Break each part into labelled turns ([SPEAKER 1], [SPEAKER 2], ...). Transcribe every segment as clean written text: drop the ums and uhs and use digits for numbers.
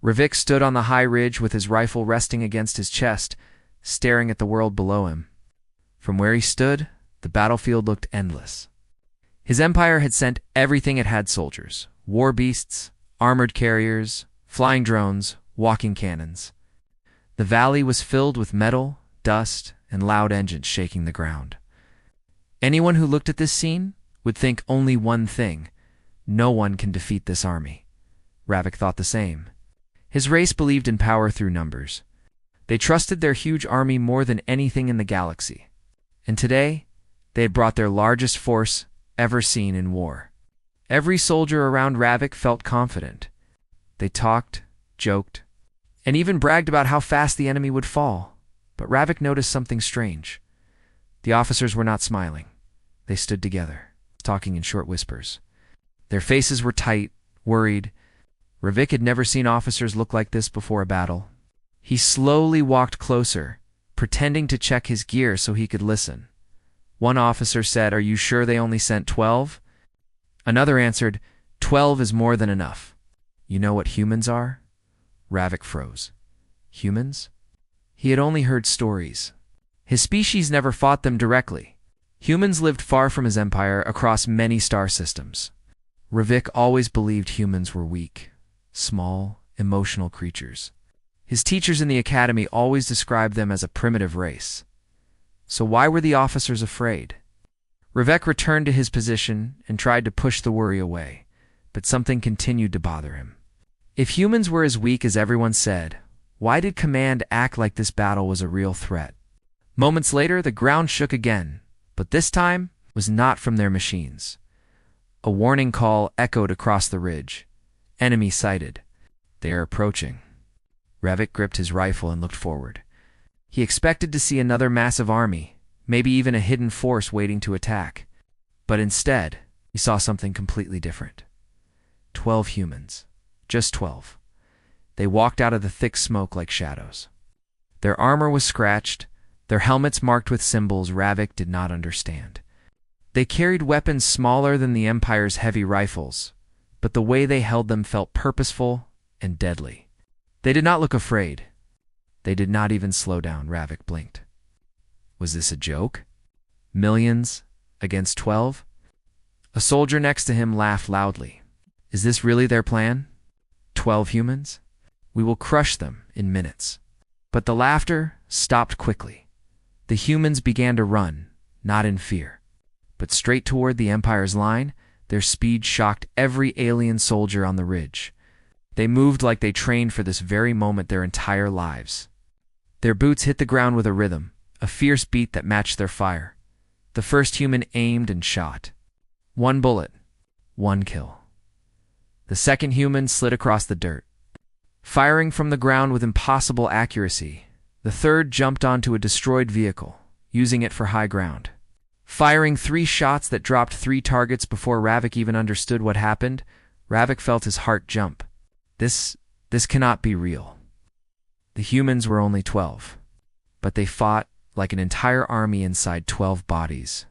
[SPEAKER 1] Ravik stood on the high ridge with his rifle resting against his chest, staring at the world below him. From where he stood, the battlefield looked endless. His empire had sent everything it had: soldiers, war beasts, armored carriers, flying drones, walking cannons. The valley was filled with metal, dust, and loud engines shaking the ground. Anyone who looked at this scene would think only one thing: no one can defeat this army. Ravik thought the same. His race believed in power through numbers. They trusted their huge army more than anything in the galaxy. And today, they had brought their largest force ever seen in war. Every soldier around Ravik felt confident. They talked, joked, and even bragged about how fast the enemy would fall. But Ravik noticed something strange. The officers were not smiling. They stood together, talking in short whispers. Their faces were tight, worried. Ravik had never seen officers look like this before a battle. He slowly walked closer, pretending to check his gear so he could listen. One officer said, "Are you sure they only sent 12? Another answered, "12 is more than enough." "You know what humans are?" Ravik froze. Humans? He had only heard stories. His species never fought them directly. Humans lived far from his empire, across many star systems. Ravik always believed humans were weak, small, emotional creatures. His teachers in the academy always described them as a primitive race. So why were the officers afraid? Ravik returned to his position and tried to push the worry away, but something continued to bother him. If humans were as weak as everyone said, why did Command act like this battle was a real threat? Moments later, the ground shook again, but this time was not from their machines. A warning call echoed across the ridge. Enemy sighted. They are approaching. Ravik gripped his rifle and looked forward. He expected to see another massive army, maybe even a hidden force waiting to attack. But instead, he saw something completely different. 12 humans. Just 12. They walked out of the thick smoke like shadows. Their armor was scratched, their helmets marked with symbols Ravik did not understand. They carried weapons smaller than the Empire's heavy rifles, but the way they held them felt purposeful and deadly. They did not look afraid. They did not even slow down. Ravik blinked. Was this a joke? Millions against 12? A soldier next to him laughed loudly. Is this really their plan? 12 humans? We will crush them in minutes. But the laughter stopped quickly. The humans began to run, not in fear, but straight toward the Empire's line. Their speed shocked every alien soldier on the ridge. They moved like they trained for this very moment their entire lives. Their boots hit the ground with a rhythm, a fierce beat that matched their fire. The first human aimed and shot. 1 bullet, 1 kill. The second human slid across the dirt, firing from the ground with impossible accuracy. The third jumped onto a destroyed vehicle, using it for high ground. Firing 3 shots that dropped 3 targets before Ravik even understood what happened, Ravik felt his heart jump. This cannot be real. The humans were only 12, but they fought like an entire army inside 12 bodies.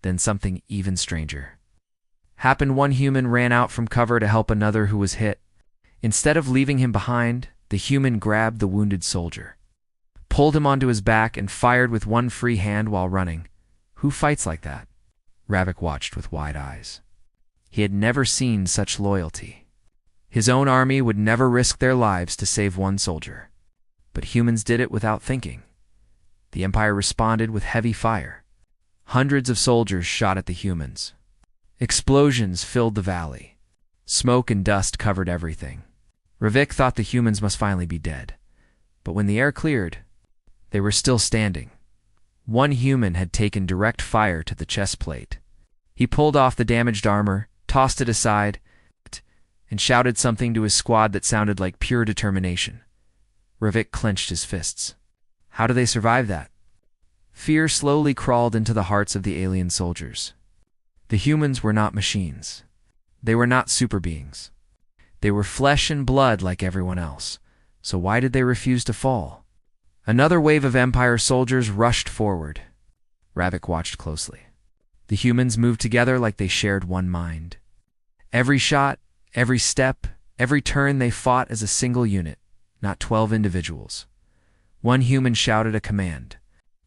[SPEAKER 1] Then something even stranger happened. One human ran out from cover to help another who was hit. Instead of leaving him behind, the human grabbed the wounded soldier, pulled him onto his back, and fired with one free hand while running. Who fights like that? Ravik watched with wide eyes. He had never seen such loyalty. His own army would never risk their lives to save one soldier. But humans did it without thinking. The Empire responded with heavy fire. Hundreds of soldiers shot at the humans. Explosions filled the valley. Smoke and dust covered everything. Ravik thought the humans must finally be dead. But when the air cleared, they were still standing. One human had taken direct fire to the chest plate. He pulled off the damaged armor, tossed it aside, and shouted something to his squad that sounded like pure determination. Ravik clenched his fists. How do they survive that? Fear slowly crawled into the hearts of the alien soldiers. The humans were not machines. They were not super beings. They were flesh and blood like everyone else. So why did they refuse to fall? Another wave of Empire soldiers rushed forward. Ravik watched closely. The humans moved together like they shared one mind. Every shot, every step, Every turn they fought as a single unit, not 12 individuals. One human shouted a command.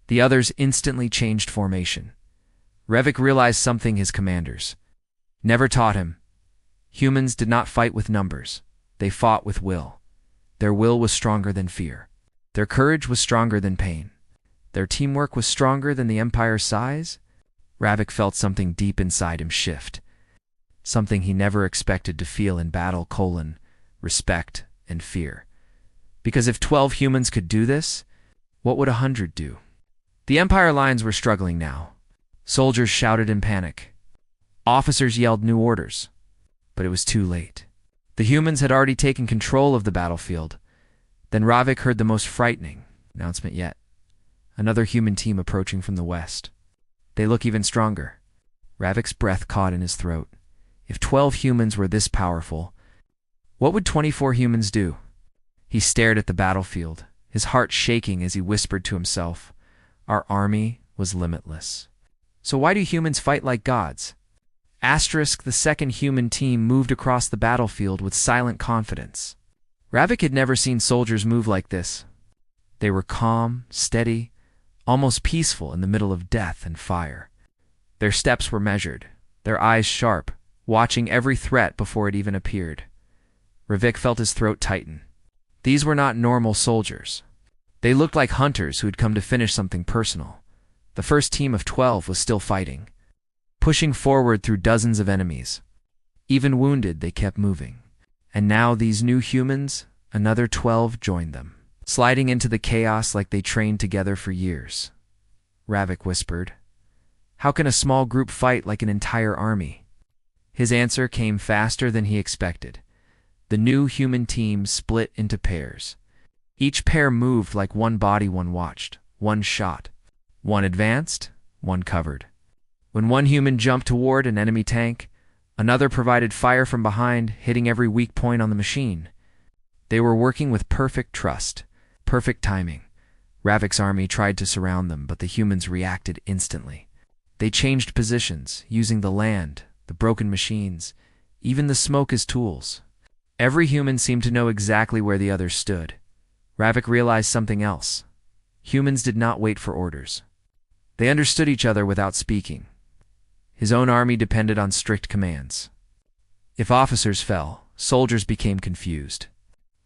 [SPEAKER 1] The others instantly changed formation. Revik realized something his commanders never taught him. Humans did not fight with numbers. They fought with will. Their will was stronger than fear. Their courage was stronger than pain. Their teamwork was stronger than the Empire's size. Revik felt something deep inside him shift. Something he never expected to feel in battle: respect and fear. Because if 12 humans could do this, what would 100 do? The Empire lines were struggling now. Soldiers shouted in panic. Officers yelled new orders. But it was too late. The humans had already taken control of the battlefield. Then Revik heard the most frightening announcement yet. Another human team approaching from the west. They look even stronger. Revik's breath caught in his throat. If 12 humans were this powerful, what would 24 humans do? He stared at the battlefield, his heart shaking as he whispered to himself, "Our army was limitless. So why do humans fight like gods?" The second human team moved across the battlefield with silent confidence. Revik had never seen soldiers move like this. They were calm, steady, almost peaceful in the middle of death and fire. Their steps were measured, their eyes sharp, watching every threat before it even appeared. Revik felt his throat tighten. These were not normal soldiers. They looked like hunters who had come to finish something personal. The first team of 12 was still fighting, pushing forward through dozens of enemies. Even wounded, they kept moving. And now these new humans, another 12, joined them, sliding into the chaos like they trained together for years. Revik whispered, "How can a small group fight like an entire army?" His answer came faster than he expected. The new human team split into pairs. Each pair moved like one body, one watched, one shot. One advanced, one covered. When one human jumped toward an enemy tank, another provided fire from behind, hitting every weak point on the machine. They were working with perfect trust, perfect timing. Revik's army tried to surround them, but the humans reacted instantly. They changed positions, using the land, the broken machines, even the smoke as tools. Every human seemed to know exactly where the others stood. Revik realized something else. Humans did not wait for orders. They understood each other without speaking. His own army depended on strict commands. If officers fell, soldiers became confused.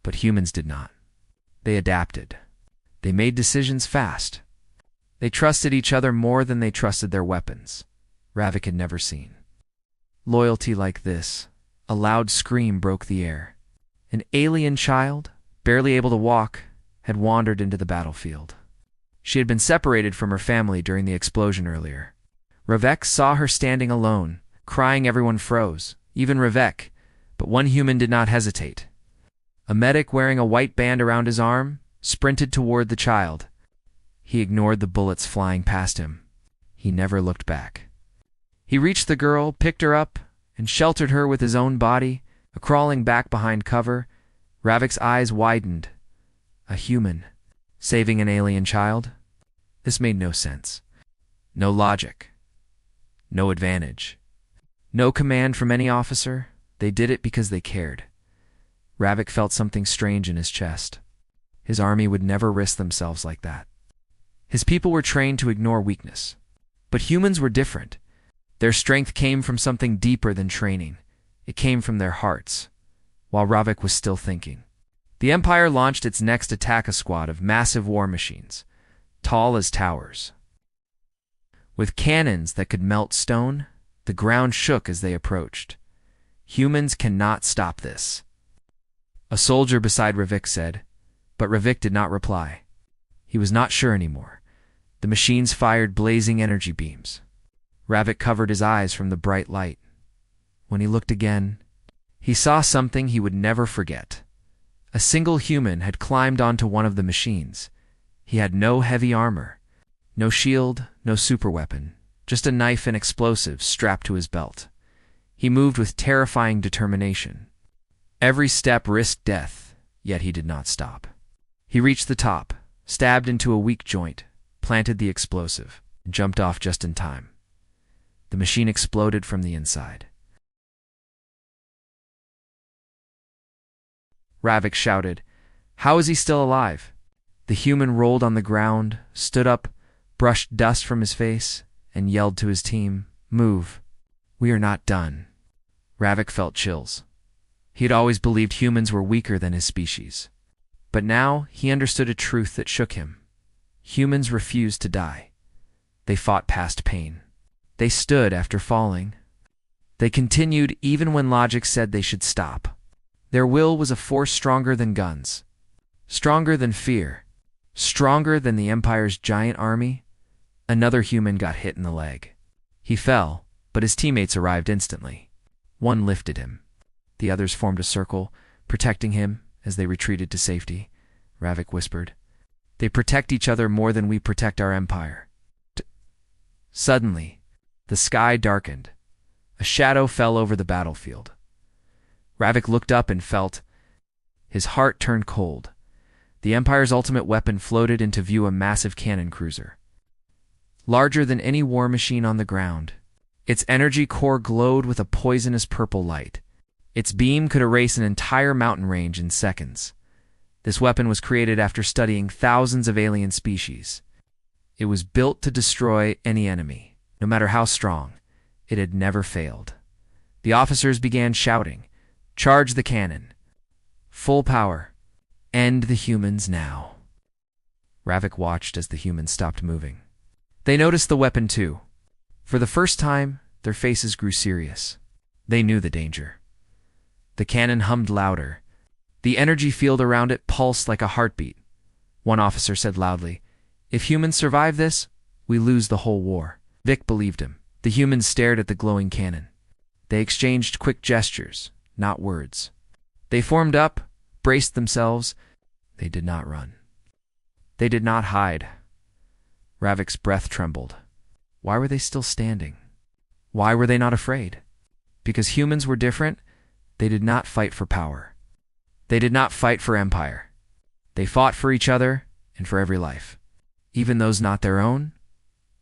[SPEAKER 1] But humans did not. They adapted. They made decisions fast. They trusted each other more than they trusted their weapons. Revik had never seen loyalty like this. A loud scream broke the air. An alien child, barely able to walk, had wandered into the battlefield. She had been separated from her family during the explosion earlier. Revik saw her standing alone, crying. Everyone froze, even Revik, but one human did not hesitate. A medic wearing a white band around his arm sprinted toward the child. He ignored the bullets flying past him. He never looked back. He reached the girl, picked her up, and sheltered her with his own body, crawling back behind cover. Revik's eyes widened. A human saving an alien child? This made no sense. No logic. No advantage. No command from any officer. They did it because they cared. Revik felt something strange in his chest. His army would never risk themselves like that. His people were trained to ignore weakness. But humans were different. Their strength came from something deeper than training. It came from their hearts. While Revik was still thinking, the Empire launched its next attack, a squad of massive war machines, tall as towers. With cannons that could melt stone, the ground shook as they approached. Humans cannot stop this, a soldier beside Revik said, but Revik did not reply. He was not sure anymore. The machines fired blazing energy beams. Revik covered his eyes from the bright light. When he looked again, he saw something he would never forget. A single human had climbed onto one of the machines. He had no heavy armor, no shield, no superweapon, just a knife and explosives strapped to his belt. He moved with terrifying determination. Every step risked death, yet he did not stop. He reached the top, stabbed into a weak joint, planted the explosive, and jumped off just in time. The machine exploded from the inside. Ravik shouted. "How is he still alive?" The human rolled on the ground, stood up, brushed dust from his face, and yelled to his team, "Move. We are not done." Ravik felt chills. He had always believed humans were weaker than his species. But now he understood a truth that shook him. Humans refused to die. They fought past pain. They stood after falling. They continued even when logic said they should stop. Their will was a force stronger than guns, stronger than fear, stronger than the Empire's giant army. Another human got hit in the leg. He fell, but his teammates arrived instantly. One lifted him. The others formed a circle, protecting him as they retreated to safety. Ravik whispered, "They protect each other more than we protect our empire." Suddenly, the sky darkened. A shadow fell over the battlefield. Ravik looked up and felt his heart turned cold. The Empire's ultimate weapon floated into view, a massive cannon cruiser. Larger than any war machine on the ground. Its energy core glowed with a poisonous purple light. Its beam could erase an entire mountain range in seconds. This weapon was created after studying thousands of alien species. It was built to destroy any enemy, no matter how strong. It had never failed. The officers began shouting, "Charge the cannon! Full power! End the humans now!" Ravik watched as the humans stopped moving. They noticed the weapon too. For the first time, their faces grew serious. They knew the danger. The cannon hummed louder. The energy field around it pulsed like a heartbeat. One officer said loudly, "If humans survive this, we lose the whole war." Vic believed him. The humans stared at the glowing cannon. They exchanged quick gestures, not words. They formed up, braced themselves. They did not run. They did not hide. Ravik's breath trembled. Why were they still standing? Why were they not afraid? Because humans were different. They did not fight for power. They did not fight for empire. They fought for each other and for every life. Even those not their own.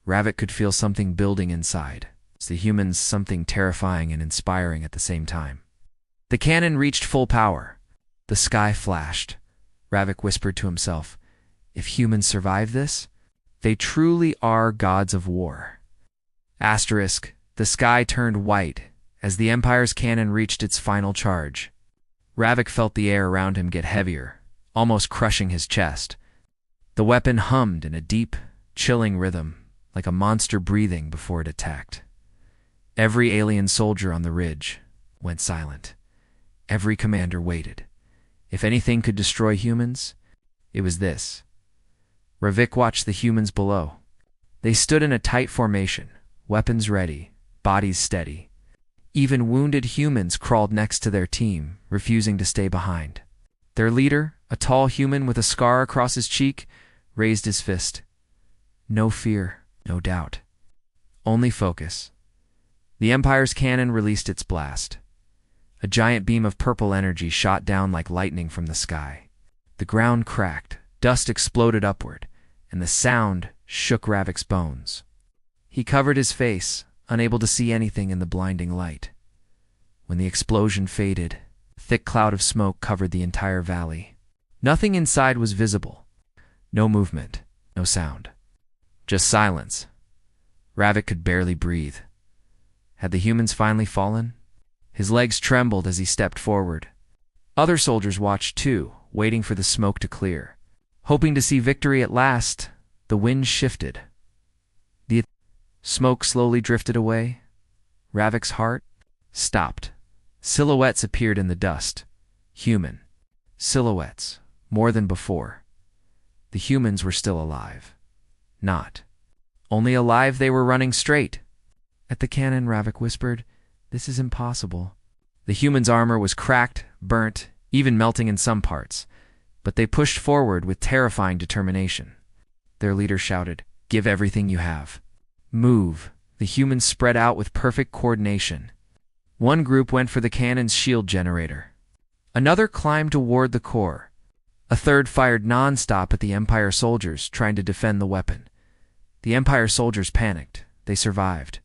[SPEAKER 1] Ravik could feel something building inside. It's the humans, something terrifying and inspiring at the same time. The cannon reached full power. The sky flashed. Ravik whispered to himself, "If humans survive this, they truly are gods of war." Asterisk, the sky turned white as the Empire's cannon reached its final charge. Ravik felt the air around him get heavier, almost crushing his chest. The weapon hummed in a deep, chilling rhythm, like a monster breathing before it attacked. Every alien soldier on the ridge went silent. Every commander waited. If anything could destroy humans, it was this. Ravik watched the humans below. They stood in a tight formation, weapons ready, bodies steady. Even wounded humans crawled next to their team, refusing to stay behind. Their leader, a tall human with a scar across his cheek, raised his fist. No fear, no doubt. Only focus. The Empire's cannon released its blast. A giant beam of purple energy shot down like lightning from the sky. The ground cracked, dust exploded upward, and the sound shook Ravik's bones. He covered his face, unable to see anything in the blinding light. When the explosion faded, a thick cloud of smoke covered the entire valley. Nothing inside was visible. No movement, no sound. Just silence. Ravik could barely breathe. Had the humans finally fallen? His legs trembled as he stepped forward. Other soldiers watched too, waiting for the smoke to clear. Hoping to see victory at last, the wind shifted. The smoke slowly drifted away. Ravik's heart stopped. Silhouettes appeared in the dust. Human. Silhouettes, more than before. The humans were still alive. Not. Only alive, they were running straight. At the cannon, Ravik whispered, "This is impossible." The humans' armor was cracked, burnt, even melting in some parts. But they pushed forward with terrifying determination. Their leader shouted, "Give everything you have. Move." The humans spread out with perfect coordination. One group went for the cannon's shield generator. Another climbed toward the core. A third fired non-stop at the Empire soldiers trying to defend the weapon. The Empire soldiers panicked. They survived.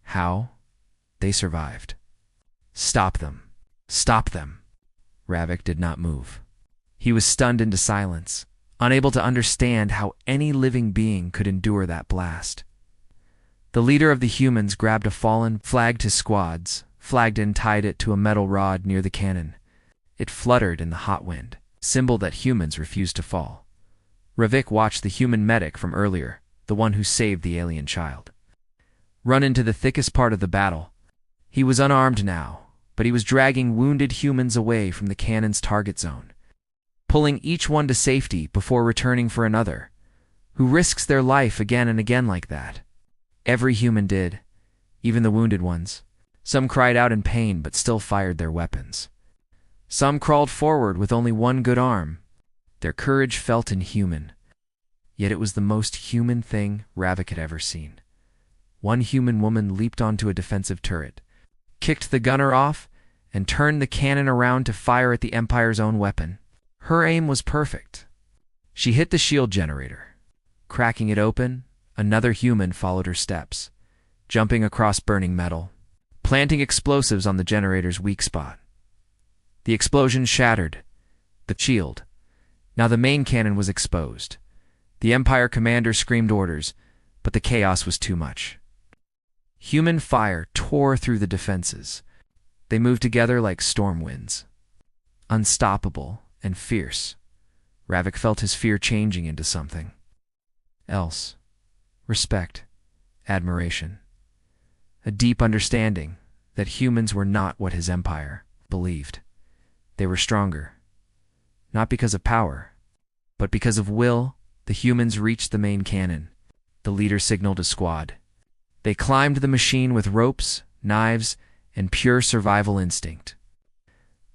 [SPEAKER 1] How? They survived. Stop them. Stop them. Ravik did not move. He was stunned into silence, unable to understand how any living being could endure that blast. The leader of the humans grabbed a fallen, flagged his squads, flagged and tied it to a metal rod near the cannon. It fluttered in the hot wind, symbol that humans refused to fall. Ravik watched the human medic from earlier, the one who saved the alien child, run into the thickest part of the battle. He was unarmed now, but he was dragging wounded humans away from the cannon's target zone, pulling each one to safety before returning for another. Who risks their life again and again like that? Every human did, even the wounded ones. Some cried out in pain but still fired their weapons. Some crawled forward with only one good arm. Their courage felt inhuman. Yet it was the most human thing Ravik had ever seen. One human woman leaped onto a defensive turret, kicked the gunner off, and turned the cannon around to fire at the Empire's own weapon. Her aim was perfect. She hit the shield generator. Cracking it open, another human followed her steps, jumping across burning metal, planting explosives on the generator's weak spot. The explosion shattered the shield. Now the main cannon was exposed. The Empire commander screamed orders, but the chaos was too much. Human fire tore through the defenses. They moved together like storm winds, unstoppable and fierce. Ravik felt his fear changing into something else. Respect, admiration, a deep understanding that humans were not what his empire believed. They were stronger, not because of power, but because of will. The humans reached the main cannon. The leader signaled his squad. They climbed the machine with ropes, knives, and pure survival instinct.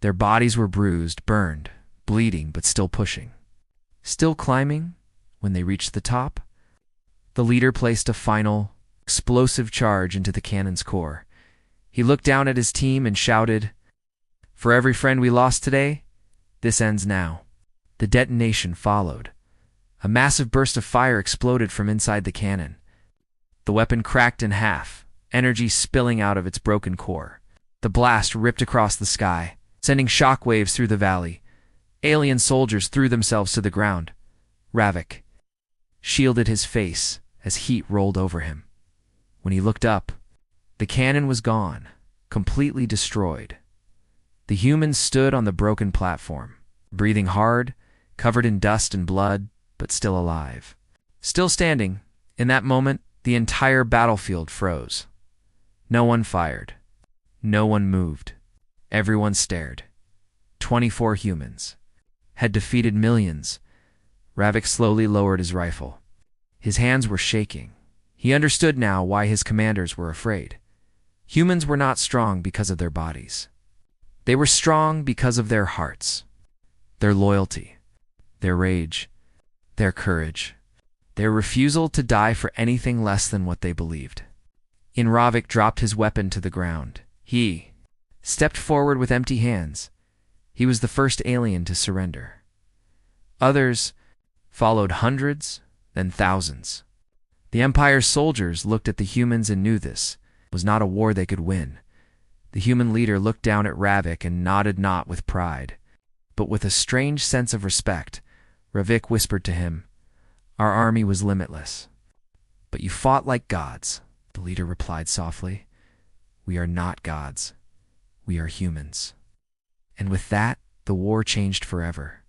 [SPEAKER 1] Their bodies were bruised, burned, bleeding, but still pushing. Still climbing, when they reached the top, the leader placed a final, explosive charge into the cannon's core. He looked down at his team and shouted, "For every friend we lost today, this ends now." The detonation followed. A massive burst of fire exploded from inside the cannon. The weapon cracked in half, energy spilling out of its broken core. The blast ripped across the sky, sending shockwaves through the valley. Alien soldiers threw themselves to the ground. Ravik shielded his face as heat rolled over him. When he looked up, the cannon was gone, completely destroyed. The humans stood on the broken platform, breathing hard, covered in dust and blood, but still alive. Still standing, in that moment, the entire battlefield froze. No one fired. No one moved. Everyone stared. 24 humans had defeated millions. Ravik slowly lowered his rifle. His hands were shaking. He understood now why his commanders were afraid. Humans were not strong because of their bodies. They were strong because of their hearts, their loyalty, their rage, their courage, their refusal to die for anything less than what they believed. Ravik dropped his weapon to the ground. He stepped forward with empty hands. He was the first alien to surrender. Others followed, hundreds, then thousands. The Empire's soldiers looked at the humans and knew this was not a war they could win. The human leader looked down at Ravik and nodded, not with pride, but with a strange sense of respect. Ravik whispered to him, "Our army was limitless, but you fought like gods." The leader replied softly, "We are not gods. We are humans." And with that, the war changed forever.